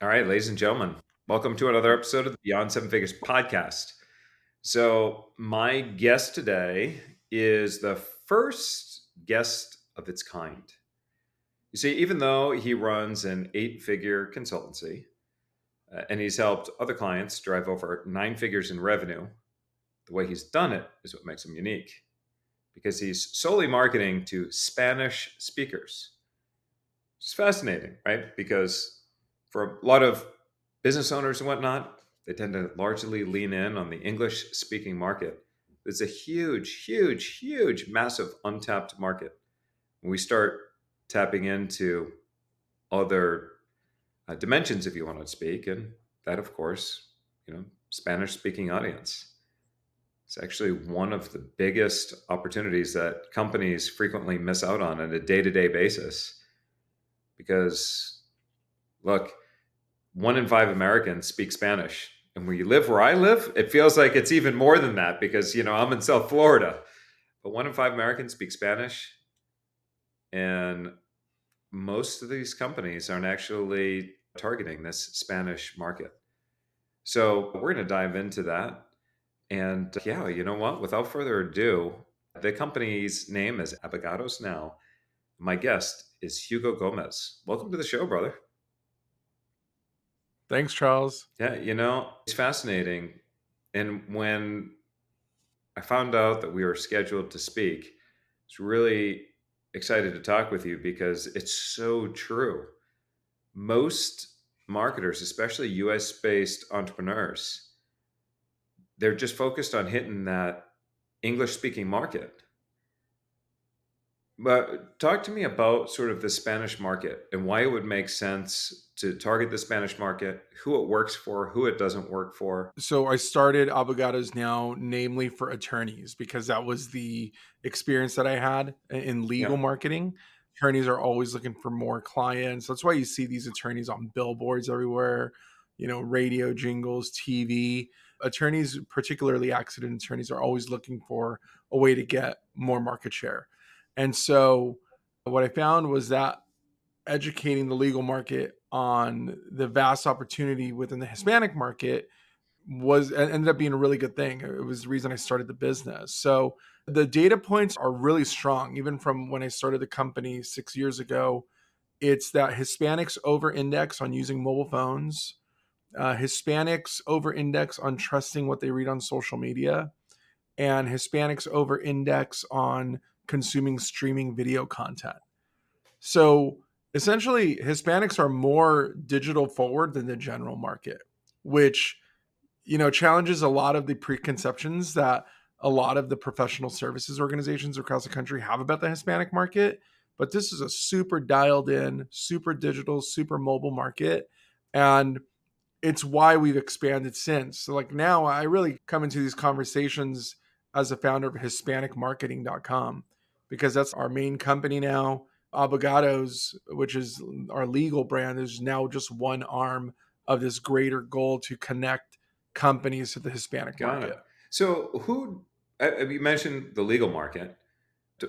All right, ladies and gentlemen, welcome to another episode of the Beyond Seven Figures podcast. So, my guest today is the first guest of its kind. You see, even though he runs an eight-figure consultancy and he's helped other clients drive over nine figures in revenue, the way he's done it is what makes him unique because he's solely marketing to Spanish speakers. It's fascinating, right? Because for a lot of business owners and whatnot, they tend to largely lean in on the English speaking market. It's a huge, huge, huge, massive untapped market. When we start tapping into other dimensions, if you want to speak, and that, of course, Spanish speaking audience. It's actually one of the biggest opportunities that companies frequently miss out on a day to day basis because, look, one in five Americans speak Spanish. And when you live where I live, it feels like it's even more than that because, I'm in South Florida. But one in five Americans speak Spanish. And most of these companies aren't actually targeting this Spanish market. So we're going to dive into that. And yeah, you know what? Without further ado, the company's name is Abogados Now. My guest is Hugo Gomez. Welcome to the show, brother. Thanks, Charles. Yeah, it's fascinating. And when I found out that we were scheduled to speak, I was really excited to talk with you because it's so true. Most marketers, especially US based entrepreneurs, they're just focused on hitting that English speaking market. But talk to me about sort of the Spanish market and why it would make sense to target the Spanish market, who it works for, who it doesn't work for. So I started Abogados Now, namely for attorneys, because that was the experience that I had in Yeah. legal marketing. Attorneys are always looking for more clients. That's why you see these attorneys on billboards everywhere, radio jingles, TV. Attorneys, particularly accident attorneys, are always looking for a way to get more market share. And so what I found was that educating the legal market on the vast opportunity within the Hispanic market was ended up being a really good thing. It was the reason I started the business. So the data points are really strong, even from when I started the company 6 years ago. It's that Hispanics over index on using mobile phones. Hispanics over index on trusting what they read on social media, and Hispanics over index on consuming streaming video content. So essentially, Hispanics are more digital forward than the general market, which challenges a lot of the preconceptions that a lot of the professional services organizations across the country have about the Hispanic market. But this is a super dialed in, super digital, super mobile market. And it's why we've expanded since. So like now I really come into these conversations as a founder of HispanicMarketing.com because that's our main company now. Abogados, which is our legal brand, is now just one arm of this greater goal to connect companies to the Hispanic Got market. it. So, you mentioned the legal market?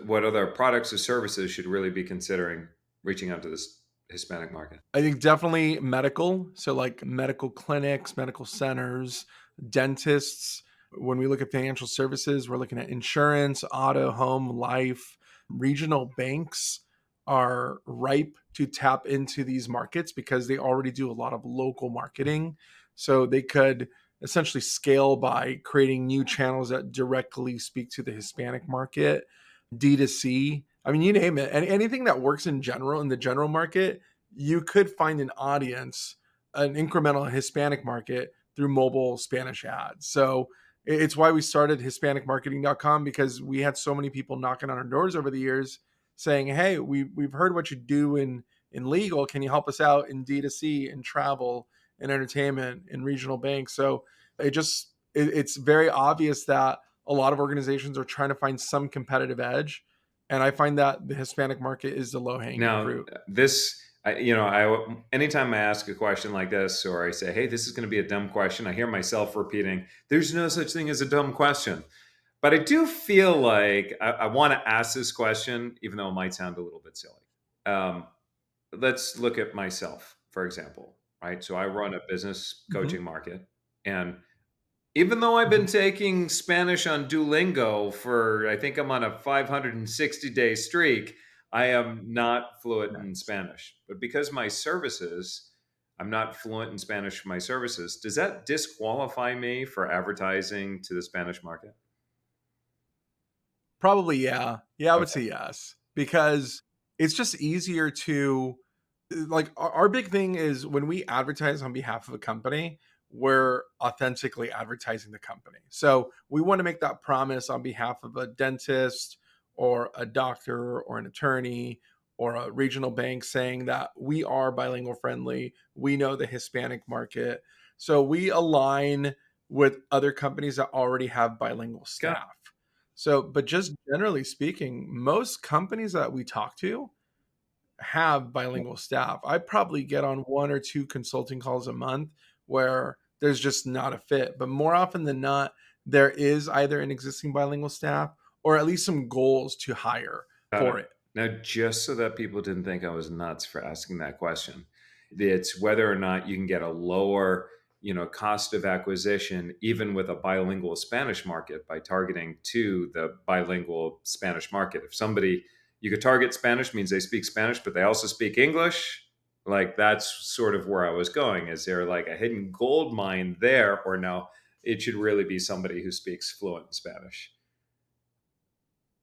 What other products or services should really be considering reaching out to this Hispanic market? I think definitely medical. So, like medical clinics, medical centers, dentists. When we look at financial services, we're looking at insurance, auto, home, life. Regional banks are ripe to tap into these markets because they already do a lot of local marketing. So, they could essentially scale by creating new channels that directly speak to the Hispanic market. D2C. I mean, you name it. And anything that works in general in the general market, you could find an audience, an incremental Hispanic market through mobile Spanish ads. So it's why we started HispanicMarketing.com because we had so many people knocking on our doors over the years saying, "Hey, we've heard what you do in legal. Can you help us out in D2C, in travel, in entertainment, in regional banks?" So it's very obvious that a lot of organizations are trying to find some competitive edge. And I find that the Hispanic market is the low hanging Now, fruit. anytime I ask a question like this, or I say, "Hey, this is going to be a dumb question," I hear myself repeating, "There's no such thing as a dumb question." But I do feel like I want to ask this question, even though it might sound a little bit silly. Um, let's look at myself, for example. right? So I run a business Mhm. coaching market. And even though I've been Mhm. taking Spanish on Duolingo for, I think I'm on a 560-day streak, I am not fluent in Nice. Spanish. But because my services, I'm not fluent in Spanish for my services, does that disqualify me for advertising to the Spanish market? Probably, yeah. Yeah, I would Okay, say yes, because it's just easier to like, our big thing is when we advertise on behalf of a company, we're authentically advertising the company. So, we wanna make that promise on behalf of a dentist or a doctor or an attorney or a regional bank saying that we are bilingual friendly, we know the Hispanic market. So, we align with other companies that already have bilingual got staff. So, but just generally speaking, most companies that we talk to have it. bilingual staff. I probably get on 1 or 2 consulting calls a month where there's just not a fit, but more often than not, there is either an existing bilingual staff or at least some goals to hire Got for it. it. Now, just so that people didn't think I was nuts for asking that question, it's whether or not you can get a lower, cost of acquisition, even with a bilingual Spanish market by targeting to the bilingual Spanish market. If somebody you could target Spanish means they speak Spanish, but they also speak English. Like that's sort of where I was going. Is there like a hidden gold mine there, or no? It should really be somebody who speaks fluent Spanish.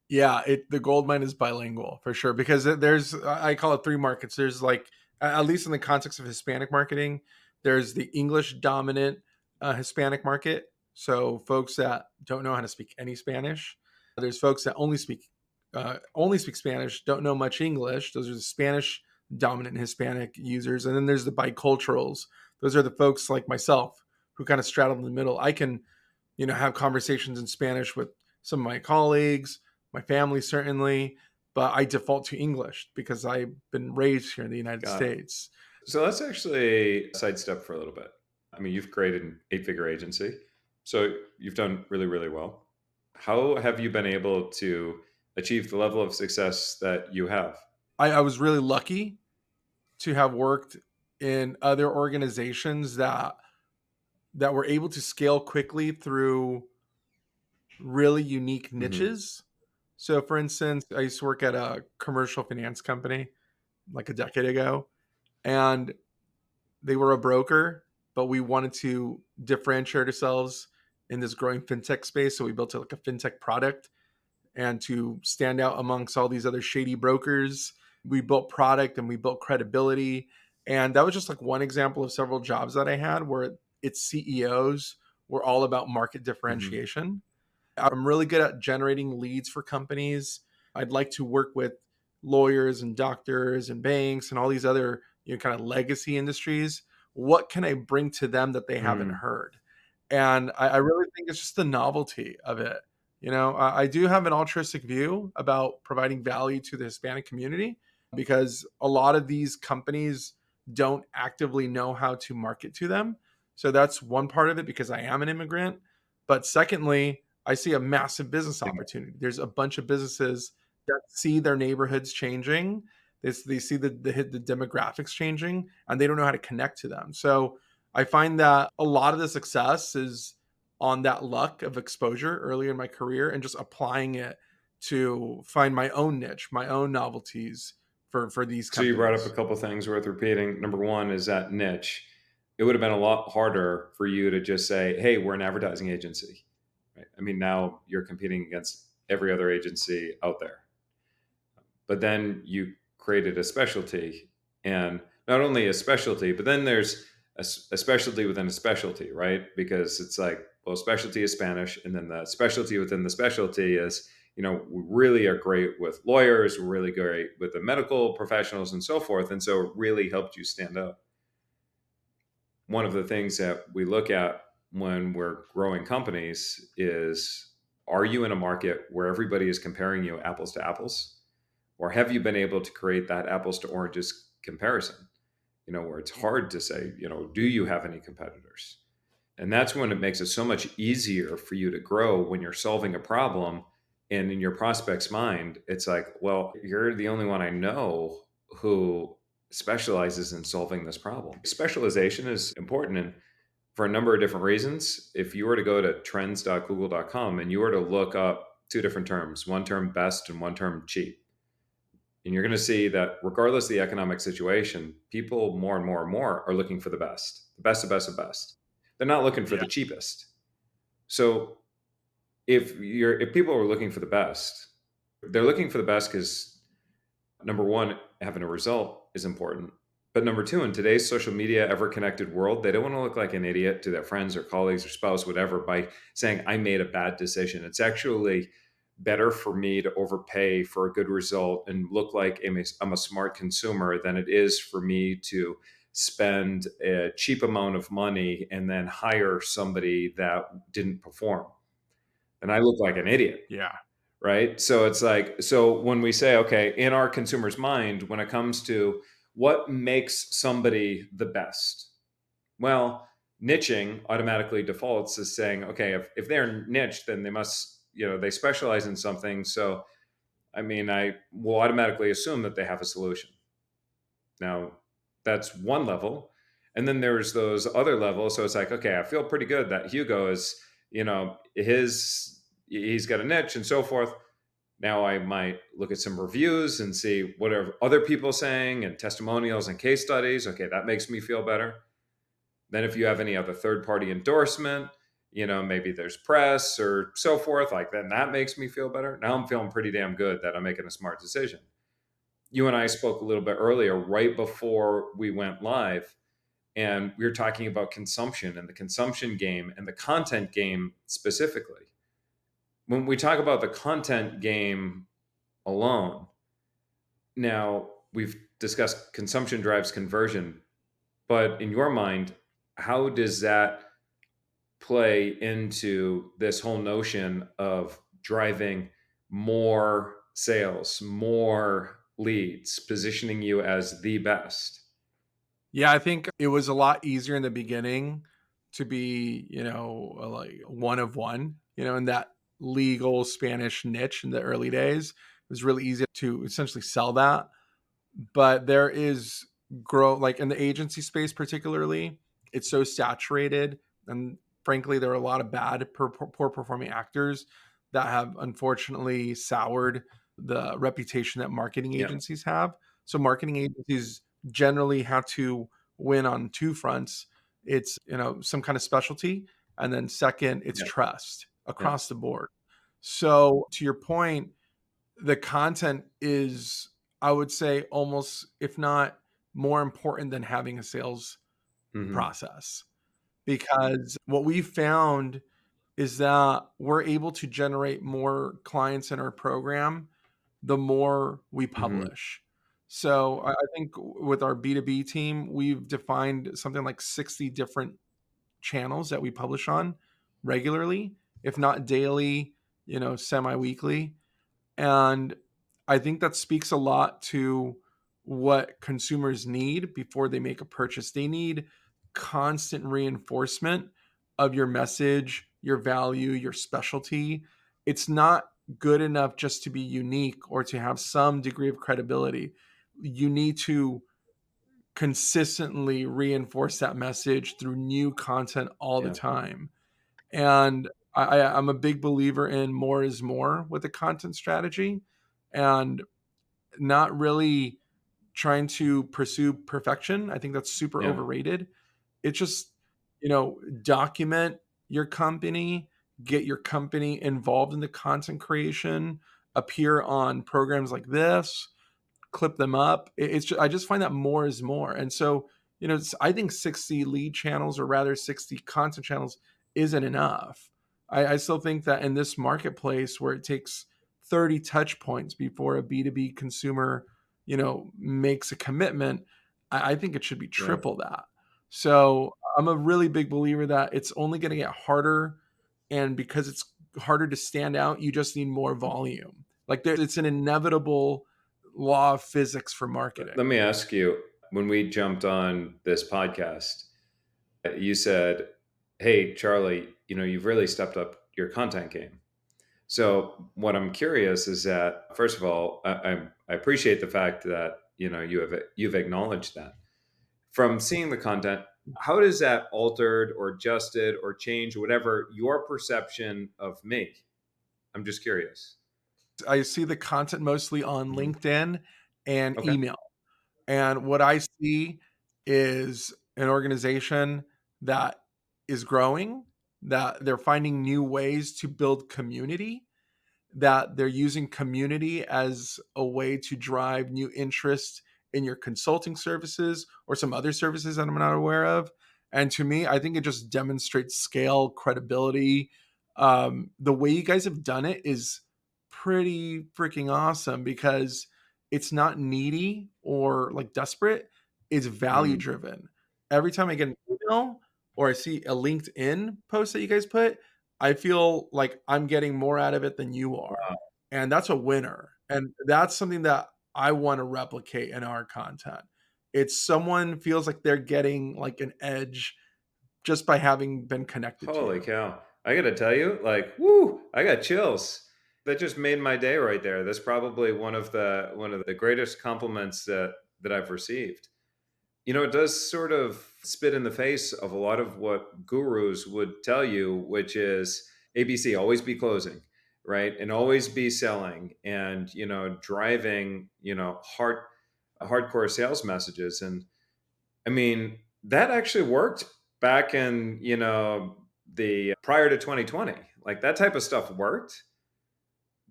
Yeah, the gold mine is bilingual for sure because there's I call it 3 markets. There's like at least in the context of Hispanic marketing, there's the English dominant Hispanic market. So folks that don't know how to speak any Spanish. There's folks that only speak Spanish, don't know much English. Those are the Spanish dominant Hispanic users. And then there's the biculturals. Those are the folks like myself who kind of straddle in the middle. I can have conversations in Spanish with some of my colleagues, my family certainly, but I default to English because I've been raised here in the United Got it. States. So let's actually sidestep for a little bit. I mean, you've created an 8-figure agency, so you've done really, really well. How have you been able to achieve the level of success that you have? I was really lucky to have worked in other organizations that were able to scale quickly through really unique Hmm. niches. So for instance, I used to work at a commercial finance company like a decade ago, and they were a broker, but we wanted to differentiate ourselves in this growing fintech space. So we built like a fintech product and to stand out amongst all these other shady brokers. We built product and we built credibility. And that was just like one example of several jobs that I had where its CEOs were all about market Hmm. differentiation. I'm really good at generating leads for companies. I'd like to work with lawyers and doctors and banks and all these other, kind of legacy industries. What can I bring to them that they haven't Mm. heard? And I really think it's just the novelty of it. I do have an altruistic view about providing value to the Hispanic community because a lot of these companies don't actively know how to market to them. So that's one part of it because I am an immigrant. But secondly, I see a massive business Yeah. opportunity. There's a bunch of businesses that see their neighborhoods changing. They see the demographics changing, and they don't know how to connect to them. So I find that a lot of the success is on that luck of exposure early in my career and just applying it to find my own niche, my own novelties for these So you brought up a companies. couple things worth repeating. Number one is that niche. It would have been a lot harder for you to just say, "Hey, we're an advertising agency." Right? I mean, now you're competing against every other agency out there. But then you created a specialty, and not only a specialty, but then there's a specialty within a specialty, right? Because it's like, well, specialty is Spanish, and then the specialty within the specialty is, we really are great with lawyers, we're really great with the medical professionals and so forth, and so it really helped you stand out. One of the things that we look at when we're growing companies is, are you in a market where everybody is comparing you apples to apples, or have you been able to create that apples to oranges comparison, where it's hard to say, do you have any competitors? And that's when it makes it so much easier for you to grow when you're solving a problem. And in your prospect's mind, it's like, well, you're the only one I know who specializes in solving this problem. Specialization is important and for a number of different reasons. If you were to go to trends.google.com and you were to look up two different terms, one term best and one term cheap, and you're going to see that regardless of the economic situation, people more and more and more are looking for the best, the best, the best. They're not looking for Yeah. the cheapest. So if people are looking for the best, they're looking for the best because number one, having a result is important. But number two, in today's social media, ever connected world, they don't want to look like an idiot to their friends or colleagues or spouse, whatever, by saying, I made a bad decision. It's actually better for me to overpay for a good result and look like I'm a smart consumer than it is for me to spend a cheap amount of money and then hire somebody that didn't perform. And I look like an idiot. Yeah. Right? So it's like, so when we say, okay, in our consumer's mind, when it comes to what makes somebody the best, well, niching automatically defaults as saying, okay, if they're niche, then they must, they specialize in something. So, I mean, I will automatically assume that they have a solution. Now, that's one level. And then there's those other levels. So it's like, okay, I feel pretty good that Hugo is, he's got a niche and so forth. Now I might look at some reviews and see what are other people saying and testimonials and case studies. Okay, that makes me feel better. Then if you have any other third party endorsement, maybe there's press or so forth, like then that makes me feel better. Now I'm feeling pretty damn good that I'm making a smart decision. You and I spoke a little bit earlier, right before we went live, and we were talking about consumption and the consumption game and the content game specifically. When we talk about the content game alone, now we've discussed consumption drives conversion, but in your mind, how does that play into this whole notion of driving more sales, more leads, positioning you as the best? Yeah, I think it was a lot easier in the beginning to be, like one of one, in that legal Spanish niche in the early days. It was really easy to essentially sell that. But there is growth, like in the agency space, particularly, it's so saturated. And frankly, there are a lot of poor performing actors that have unfortunately soured the reputation that marketing Yeah, agencies have. So marketing agencies generally have to win on two fronts. It's, some kind of specialty. And then second, it's yeah, trust yeah. across the board. So to your point, the content is, I would say, almost, if not more important than having a sales Hmm. process. Because what we found is that we're able to generate more clients in our program the more we Hmm. publish. So I think with our B2B team, we've defined something like 60 different channels that we publish on regularly, if not daily, semi weekly. And I think that speaks a lot to what consumers need before they make a purchase. They need constant reinforcement of your message, your value, your specialty. It's not good enough just to be unique or to have some degree of credibility. You need to consistently reinforce that message through new content all the Yeah, time. And I'm a big believer in more is more with the content strategy and not really trying to pursue perfection. I think that's super yeah, overrated. It's just, document your company, get your company involved in the content creation, appear on programs like this, clip them up. It's just, I just find that more is more. And so, I think 60 lead channels or rather 60 content channels isn't enough. I still think that in this marketplace where it takes 30 touch points before a B2B consumer, makes a commitment, I think it should be yeah. triple that. So I'm a really big believer that it's only going to get harder. And because it's harder to stand out, you just need more volume. Like it's an inevitable law of physics for Let marketing. me ask you, when we jumped on this podcast, you said, hey, Charlie, you've really stepped up your content game. So what I'm curious is that, first of all, I appreciate the fact that you've acknowledged that. From seeing the content, how does that altered or adjusted or change whatever your perception of me? I'm just curious. I see the content mostly on Mhm. LinkedIn and Okay. email. And what I see is an organization that is growing, that they're finding new ways to build community, that they're using community as a way to drive new interest in your consulting services or some other services that I'm not aware of. And to me, I think it just demonstrates scale, credibility. The way you guys have done it is pretty freaking awesome because it's not needy or like desperate, it's value Mm. driven. Every time I get an email or I see a LinkedIn post that you guys put, I feel like I'm getting more out of it than you are, Wow. and that's a winner, and that's something that I wanna replicate in our content. It's someone feels like they're getting, like, an edge just by having been connected to Holy you. cow. I got to tell you, like, whoo, I got chills. That just made my day right there. That's probably one of the greatest compliments that I've received. It does sort of spit in the face of a lot of what gurus would tell you, which is ABC, always be closing, right? And always be selling and, driving, hardcore sales messages. And I mean, that actually worked back in, the prior to 2020. Like that type of stuff worked.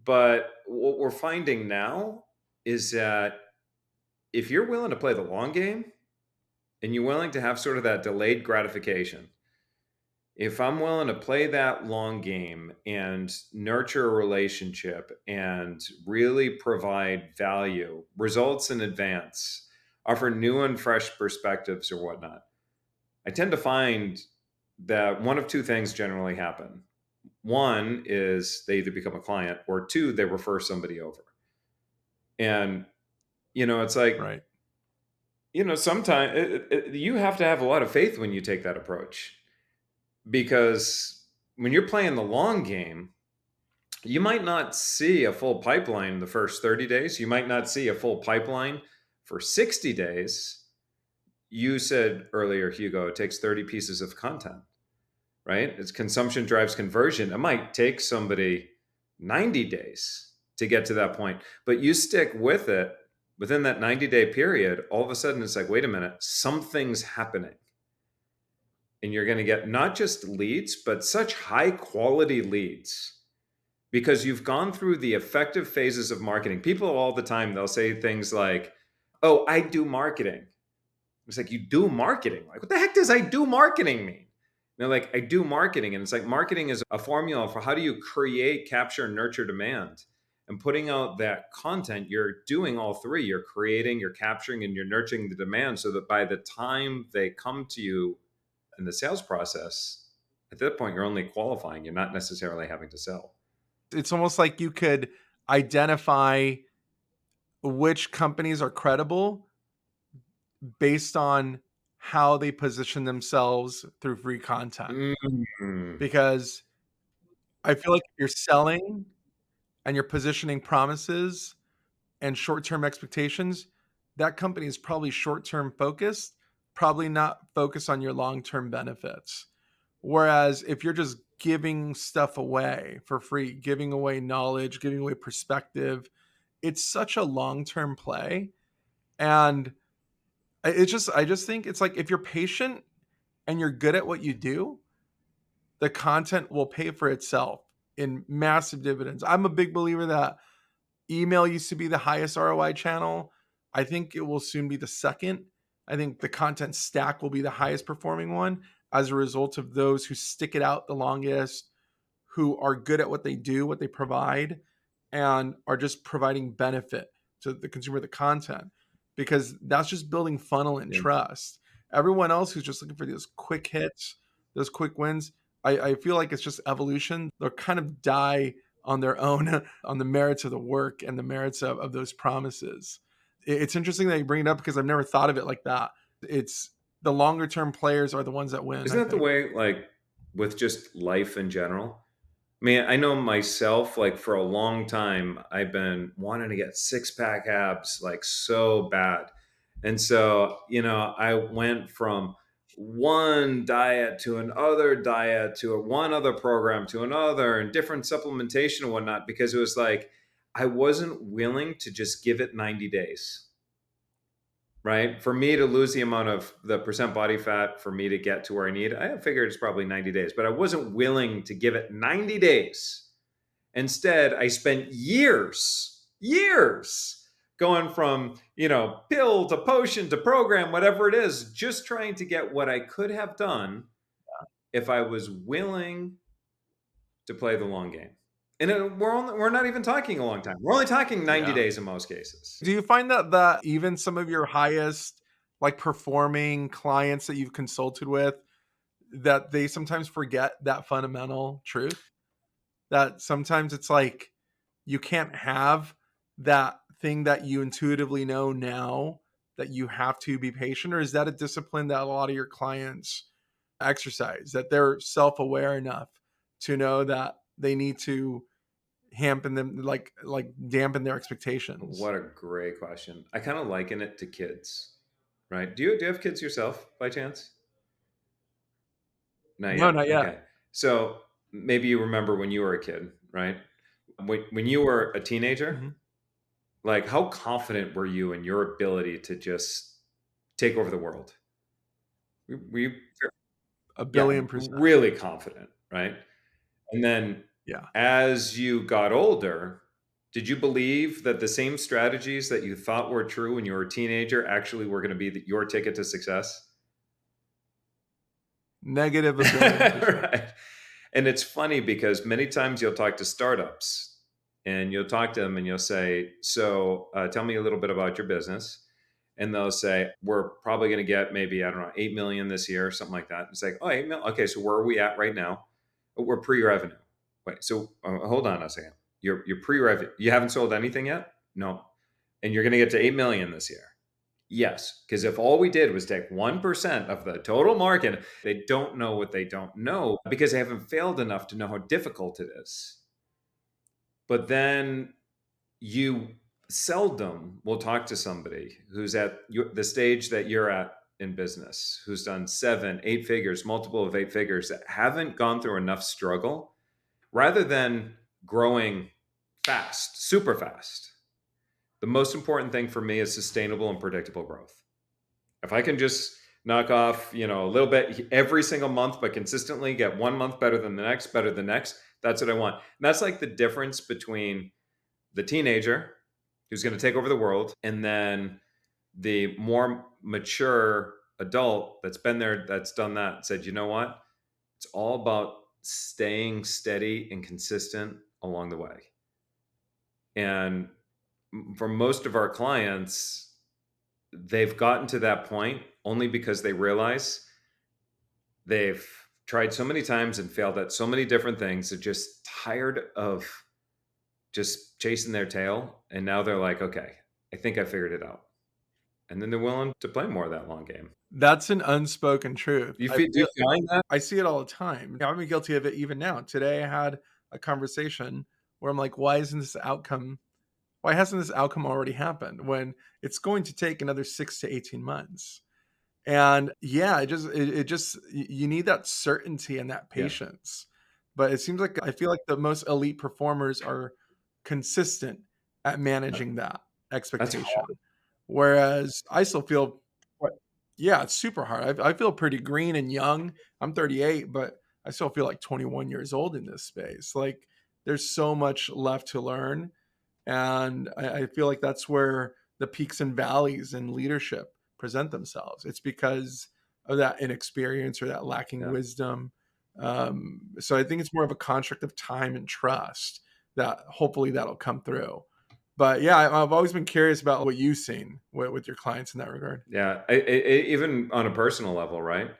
But what we're finding now is that if you're willing to play the long game and you're willing to have sort of that delayed gratification, if I'm willing to play that long game and nurture a relationship and really provide value, results in advance, offer new and fresh perspectives or whatnot, I tend to find that one of two things generally happen. One is they either become a client, or two, they refer somebody over. And, it's like, Right. sometimes you have to have a lot of faith when you take that approach because when you're playing the long game, you might not see a full pipeline the first 30 days. You might not see a full pipeline for 60 days. You said earlier, Hugo, it takes 30 pieces of content, right? It's consumption drives conversion. It might take somebody 90 days to get to that point, but you stick with it within that 90-day period. All of a sudden, it's like, wait a minute, something's happening. And you're going to get not just leads, but such high quality leads because you've gone through the effective phases of marketing. People all the time, they'll say things like, oh, I do marketing. It's like, you do marketing? Like, what the heck does I do marketing mean? And they're like, I do marketing. And it's like, marketing is a formula for how do you create, capture, and nurture demand. And putting out that content, you're doing all three. You're creating, you're capturing, and you're nurturing the demand so that by the time they come to you in the sales process, at that point, you're only qualifying. You're not necessarily having to sell. It's almost like you could identify which companies are credible based on how they position themselves through free content, Mm. because I feel like if you're selling and you're positioning promises and short-term expectations, that company is probably short-term focused, probably not focused on your long-term benefits. Whereas if you're just giving stuff away for free, giving away knowledge, giving away perspective, it's such a long-term play. And I just think it's like if you're patient and you're good at what you do, the content will pay for itself in massive dividends. I'm a big believer that email used to be the highest ROI channel. I think it will soon be the second. I think the content stack will be the highest performing one as a result of those who stick it out the longest, who are good at what they do, what they provide, and are just providing benefit to the consumer of the content, because that's just building funnel and Yeah. trust. Everyone else who's just looking for those quick hits, those quick wins, I feel like it's just evolution. They'll kind of die on their own on the merits of the work and the merits of those promises. It's interesting that you bring it up because I've never thought of it like that. It's the longer term players are the ones that win, Isn't I that the think. way, like, with just life in general? Man, I know myself, like for a long time, I've been wanting to get six pack abs like so bad. And so, I went from one diet to another diet to one other program to another and different supplementation and whatnot because it was like I wasn't willing to just give it 90 days. Right? For me to lose the amount of the percent body fat for me to get to where I need, I figured it's probably 90 days, but I wasn't willing to give it 90 days. Instead, I spent years going from, pill to potion to program, whatever it is, just trying to get what I could have done if I was willing to play the long game. And we're not even talking a long time. We're only talking 90 Yeah. days in most cases. Do you find that even some of your highest, like, performing clients that you've consulted with, that they sometimes forget that fundamental truth? That sometimes it's like you can't have that thing that you intuitively know now, that you have to be patient? Or is that a discipline that a lot of your clients exercise, that they're self-aware enough to know that they need to dampen their expectations? What a great question. I kind of liken it to kids, right? Do you have kids yourself by chance? Not No, yet. not yet. Okay. So maybe you remember when you were a kid, right? When you were a teenager, Mhm. like how confident were you in your ability to just take over the world? Were you, A yeah, billion percent. really confident, right? And then Yeah. as you got older, did you believe that the same strategies that you thought were true when you were a teenager actually were going to be your ticket to success? Negative a billion percent. Right. And it's funny because many times you'll talk to startups and you'll talk to them and you'll say, so tell me a little bit about your business. And they'll say, we're probably going to get maybe, I don't know, 8 million this year or something like that. It's like, oh, 8 million. Okay. So where are we at right now? We're pre-revenue. Wait, so hold on a second. You're pre-revenue. You haven't sold anything yet? No. And you're going to get to 8 million this year. Yes, because if all we did was take 1% of the total market, they don't know what they don't know because they haven't failed enough to know how difficult it is. But then you seldom will talk to somebody who's at the stage that you're at in business, who's done 7, 8 figures, multiple of 8 figures, that haven't gone through enough struggle rather than growing fast, super fast. The most important thing for me is sustainable and predictable growth. If I can just knock off, a little bit every single month, but consistently get 1 month better than the next, better than the next, that's what I want. And that's like the difference between the teenager who's going to take over the world and then the more mature adult that's been there, that's done that, said, you know what? It's all about staying steady and consistent along the way. And for most of our clients, they've gotten to that point only because they realize they've tried so many times and failed at so many different things. They're just tired of just chasing their tail. And now they're like, okay, I think I figured it out. And then they're willing to play more of that long game. That's an unspoken truth. Do you find that? I see it all the time. I'm guilty of it even now. Today I had a conversation where I'm like, why hasn't this outcome already happened when it's going to take another 6 to 18 months? And yeah, you need that certainty and that Yeah. patience. But it seems like I feel like the most elite performers are consistent at that- managing that That's hard. expectation. Whereas I still feel, yeah, it's super hard. I feel pretty green and young. I'm 38, but I still feel like 21 years old in this space. Like there's so much left to learn. And I feel like that's where the peaks and valleys in leadership present themselves. It's because of that inexperience or that lacking Yeah. wisdom. So I think it's more of a construct of time and trust that hopefully that'll come through. But yeah, I've always been curious about what you've seen with your clients in that regard. Yeah. Even on a personal level, right?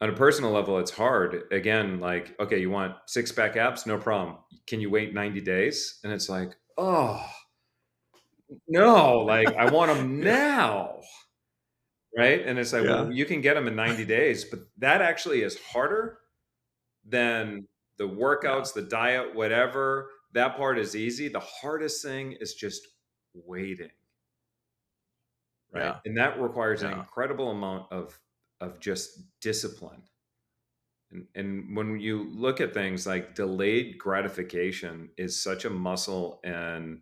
On a personal level, it's hard. Again, like, okay, you want six pack abs? No problem. Can you wait 90 days? And it's like, oh, no, like I want them Yeah. now. Right. And it's like, well, Yeah. you can get them in 90 days, but that actually is harder than the Yeah. workouts, the diet, whatever, that part is easy. The hardest thing is just waiting, right? Yeah. And that requires an Yeah. incredible amount of just discipline. And when you look at things like delayed gratification is such a muscle and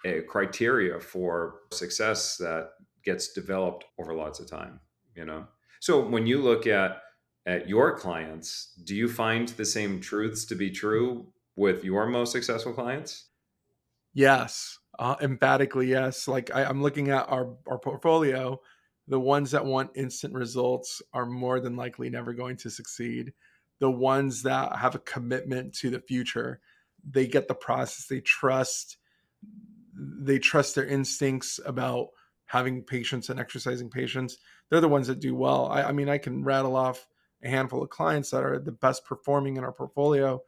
a criteria for success that gets developed over lots of time, you know? So when you look at your clients, do you find the same truths to be true with your most successful clients? Yes, emphatically yes. Like I'm looking at our portfolio. The ones that want instant results are more than likely never going to succeed. The ones that have a commitment to the future, they get the process. They trust their instincts about having patience and exercising patience. They're the ones that do well. I mean, I can rattle off a handful of clients that are the best performing in our portfolio.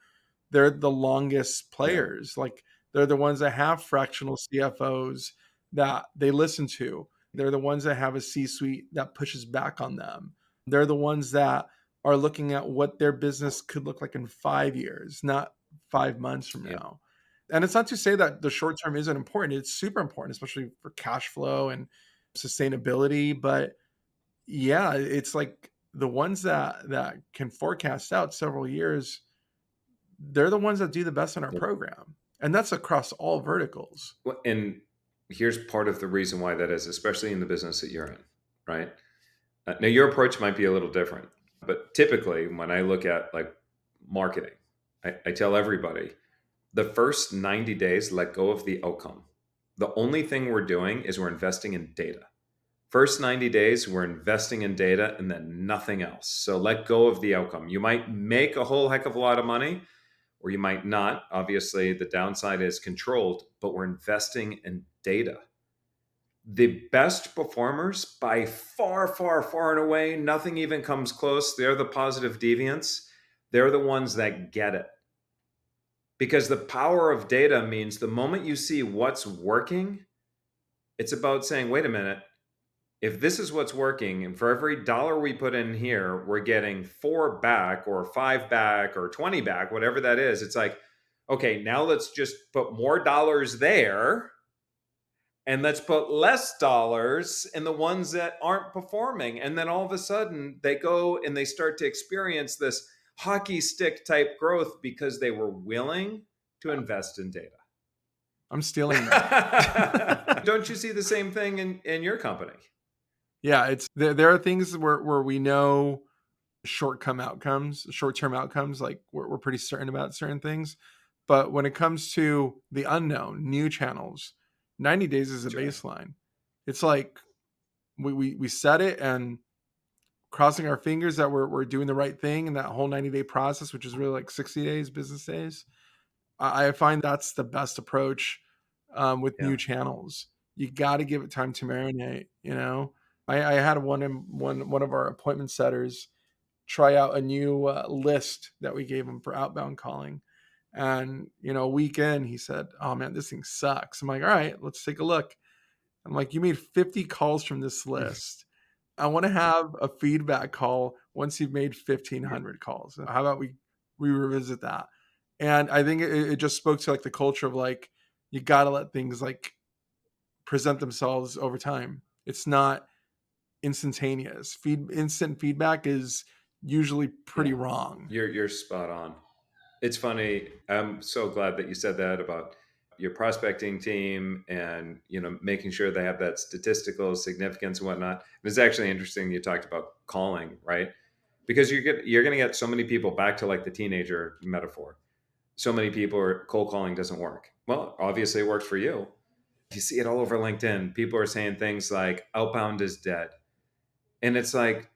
They're the longest Yeah. players. Like they're the ones that have fractional CFOs that they listen to. They're the ones that have a C-suite that pushes back on them. They're the ones that are looking at what their business could look like in 5 years, not 5 months from Yeah. now. And it's not to say that the short term isn't important. It's super important, especially for cash flow and sustainability. But yeah, it's like the ones that can forecast out several years, they're the ones that do the best in our Yeah. program. And that's across all verticals. Well, and here's part of the reason why that is, especially in the business that you're in, right? Now, your approach might be a little different, but typically, when I look at like marketing, I tell everybody the first 90 days, let go of the outcome. The only thing we're doing is we're investing in data. First 90 days, we're investing in data and then nothing else. So let go of the outcome. You might make a whole heck of a lot of money or you might not. Obviously, the downside is controlled, but we're investing in data. The best performers by far, far, far and away, nothing even comes close. They're the positive deviants. They're the ones that get it. Because the power of data means the moment you see what's working, it's about saying, wait a minute, if this is what's working, and for every dollar we put in here, we're getting four back or five back or 20 back, whatever that is, it's like, okay, now let's just put more dollars there and let's put less dollars in the ones that aren't performing. And then all of a sudden they go and they start to experience this hockey stick type growth because they were willing to invest in data. I'm stealing that. Don't you see the same thing in your company? Yeah, it's there are things where we know short-term outcomes, like we're pretty certain about certain things. But when it comes to the unknown, new channels, 90 days is a That's right. baseline. It's like we set it and crossing our fingers that we're doing the right thing in that whole 90-day process, which is really like 60 days, business days. I find that's the best approach with Yeah. new channels. You got to give it time to marinate. I had one of our appointment setters try out a new list that we gave him for outbound calling. And, a week in, he said, "Oh man, this thing sucks." I'm like, "All right, let's take a look." I'm like, "You made 50 calls from this list. I want to have a feedback call once you've made Yeah. 1,500 calls. How about we revisit that?" And I think it just spoke to like the culture of like you got to let things like present themselves over time. It's not instantaneous. Instant feedback is usually pretty Yeah. wrong. You're spot on. It's funny. I'm so glad that you said that about your prospecting team and making sure they have that statistical significance and whatnot. It's actually interesting you talked about calling, right? Because you're going to get so many people back to like the teenager metaphor. So many people are cold calling doesn't work. Well, obviously it works for you. You see it all over LinkedIn. People are saying things like outbound is dead. And it's like,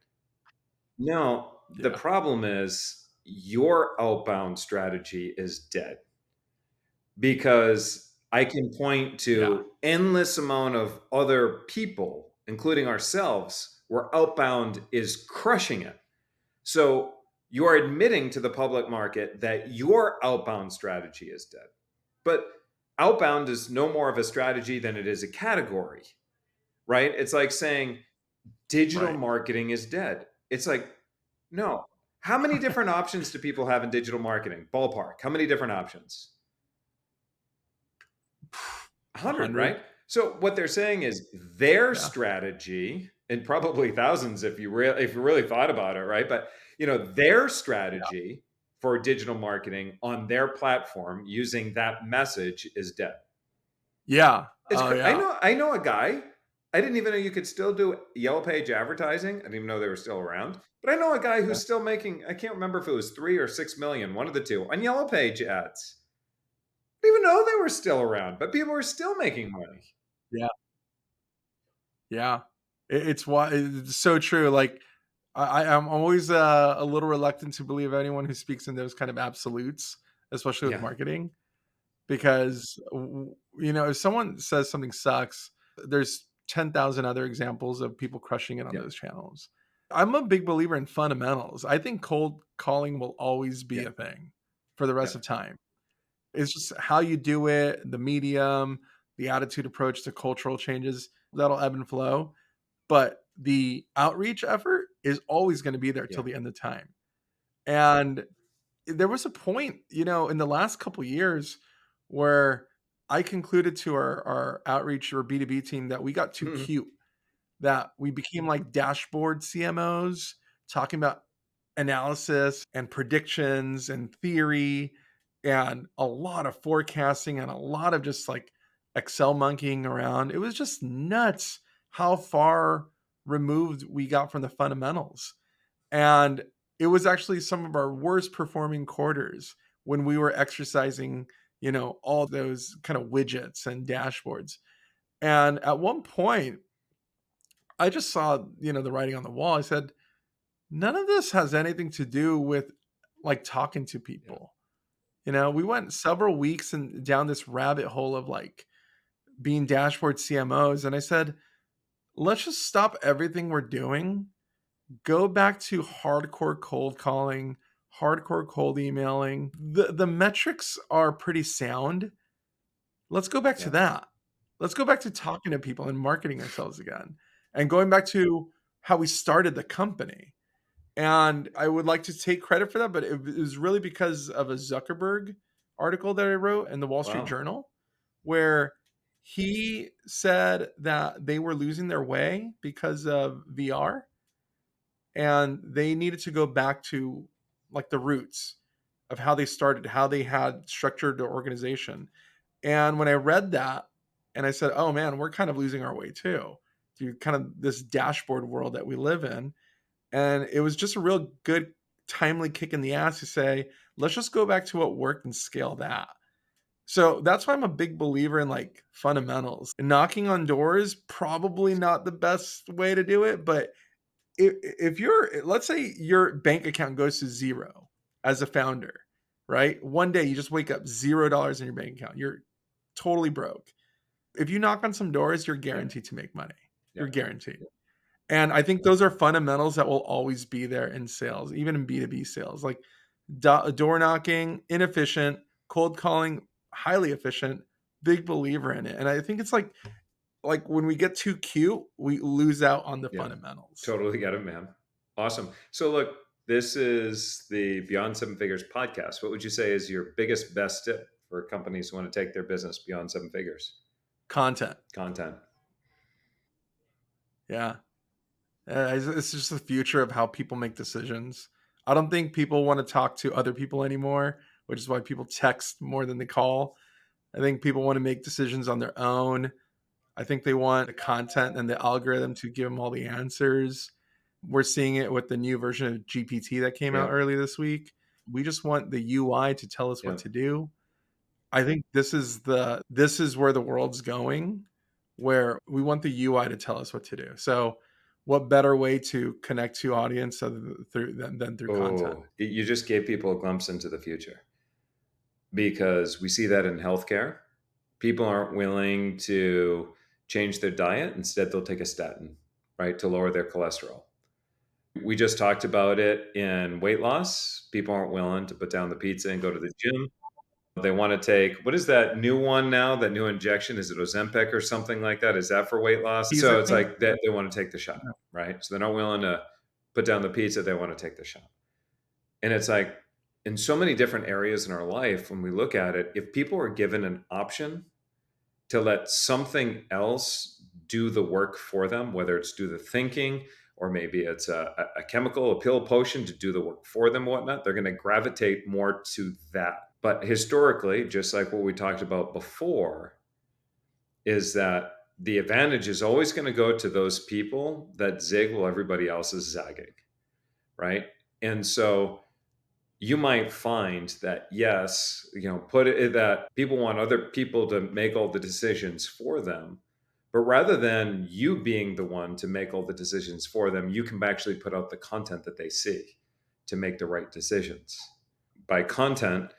no, the Yeah. problem is your outbound strategy is dead because I can point Yeah. to endless amount of other people, including ourselves, where outbound is crushing it. So you're admitting to the public market that your outbound strategy is dead. But outbound is no more of a strategy than it is a category, right? It's like saying digital Right. marketing is dead. It's like, no. How many different options do people have in digital marketing? Ballpark. How many different options? 100, 100. right? So what they're saying is their Yeah. strategy, and probably thousands if you really thought about it, right? But their Yeah. strategy for digital marketing on their platform using that message is dead. Yeah. It's Oh, I yeah. know a guy. I didn't even know you could still do yellow page advertising. I didn't even know they were still around. But I know a guy Yeah. who's still making, I can't remember if it was 3 or 6 million, one of the two, on yellow page ads. I didn't even know they were still around, but people are still making money. Yeah. Yeah. It's why it's so true. Like, I'm always a little reluctant to believe anyone who speaks in those kind of absolutes, especially with Yeah. marketing, because if someone says something sucks, there's 10,000 other examples of people crushing it on Yeah. those channels. I'm a big believer in fundamentals. I think cold calling will always be Yeah. a thing for the Yeah. rest of time. It's just how you do it, the medium, the attitude approach to cultural changes that'll ebb and flow. But the outreach effort is always going to be there till Yeah. the end of time. And there was a point, in the last couple years where I concluded to our outreach or B2B team that we got too Mhm. cute, that we became like dashboard CMOs talking about analysis and predictions and theory and a lot of forecasting and a lot of just like Excel monkeying around. It was just nuts how far removed we got from the fundamentals. And it was actually some of our worst performing quarters when we were exercising, all those kind of widgets and dashboards. And at one point, I just saw, the writing on the wall. I said, none of this has anything to do with like talking to Yeah. people. We went several weeks and down this rabbit hole of like being dashboard CMOs. And I said, let's just stop everything we're doing, go back to hardcore cold calling, hardcore cold emailing. The metrics are pretty sound. Let's go back to Yeah. that. Let's go back to talking to people and marketing ourselves again. And going back to how we started the company. And I would like to take credit for that, but it was really because of a Zuckerberg article that I wrote in the Wall Street Wow. Journal, where he said that they were losing their way because of VR and they needed to go back to like the roots of how they started, how they had structured their organization. And when I read that and I said, oh man, we're kind of losing our way too, to kind of this dashboard world that we live in. And it was just a real good, timely kick in the ass to say, let's just go back to what worked and scale that. So that's why I'm a big believer in like fundamentals. Knocking on doors, probably not the best way to do it, but if you're, let's say your bank account goes to zero as a founder, right? One day you just wake up $0 in your bank account. You're totally broke. If you knock on some doors, you're Yeah. guaranteed to make money. Yeah. You're guaranteed. And I think those are fundamentals that will always be there in sales, even in B2B sales. Like door knocking, inefficient, cold calling, highly efficient, big believer in it. And I think it's like when we get too cute, we lose out on the Yeah. fundamentals. Totally get it, man. Awesome. So look, this is the Beyond Seven Figures podcast. What would you say is your biggest, best tip for companies who want to take their business beyond seven figures? Content. Content. Yeah. It's just the future of how people make decisions. I don't think people want to talk to other people anymore, which is why people text more than they call. I think people want to make decisions on their own. I think they want the content and the algorithm to give them all the answers. We're seeing it with the new version of GPT that came out Yeah. early this week. We just want the UI to tell us what Yeah. to do. I think this is where the world's going, where we want the UI to tell us what to do. So, what better way to connect to audience than through content? Oh, you just gave people a glimpse into the future because we see that in healthcare. People aren't willing to change their diet. Instead, they'll take a statin, right, to lower their cholesterol. We just talked about it in weight loss. People aren't willing to put down the pizza and go to the gym. They want to take, what is that new one now? That new injection? Is it Ozempic or something like that? Is that for weight loss? Keys, I So it's think. like they want to take the shot, right? So they're not willing to put down the pizza. They want to take the shot. And it's like in so many different areas in our life, when we look at it, if people are given an option to let something else do the work for them, whether it's do the thinking or maybe it's a chemical, a pill, potion to do the work for them, whatnot, they're going to gravitate more to that. But historically, just like what we talked about before, is that the advantage is always going to go to those people that zig while everybody else is zagging, right? And so you might find that yes, put it that people want other people to make all the decisions for them, but rather than you being the one to make all the decisions for them, you can actually put out the content that they see to make the right decisions. By content,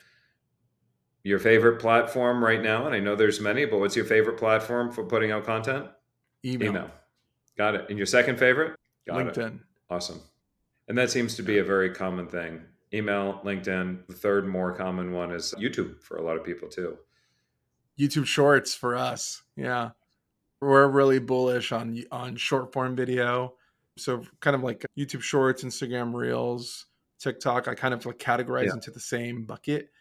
your favorite platform right now, and I know there's many, but what's your favorite platform for putting out content? Email, Email. Got it. And your second favorite? Got it. LinkedIn. Awesome. And that seems to be Yeah. a very common thing. Email, LinkedIn. The third more common one is YouTube for a lot of people too. YouTube Shorts for us. Yeah. We're really bullish on short form video. So kind of like YouTube Shorts, Instagram Reels, TikTok, I kind of like Yeah. categorize into the same bucket.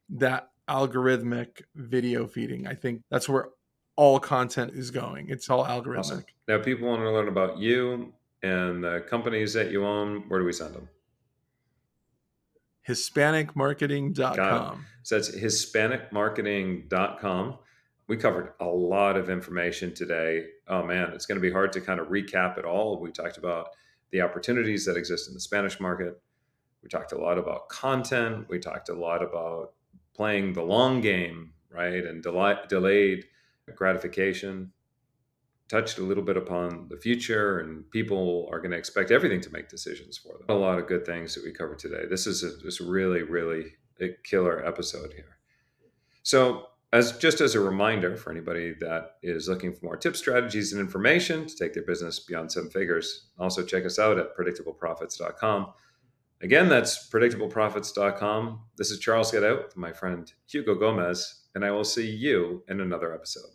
That algorithmic video feeding, I think that's where all content is going. It's all Awesome. algorithmic. Now, people want to learn about you and the companies that you own. Where do we send them? Got it. Hispanicmarketing.com. So that's hispanicmarketing.com. We covered a lot of information today. Oh man, it's going to be hard to kind of recap it all. We talked about the opportunities that exist in the Spanish market. We talked a lot about content. We talked a lot about playing the long game, right? And delayed gratification. Touched a little bit upon the future, and people are going to expect everything to make decisions for them. A lot of good things that we covered today. This is just really, really a killer episode here. So, as a reminder for anybody that is looking for more tips, strategies, and information to take their business beyond seven figures, also check us out at predictableprofits.com. Again, that's predictableprofits.com. This is Charles Get Out with my friend Hugo Gomez, and I will see you in another episode.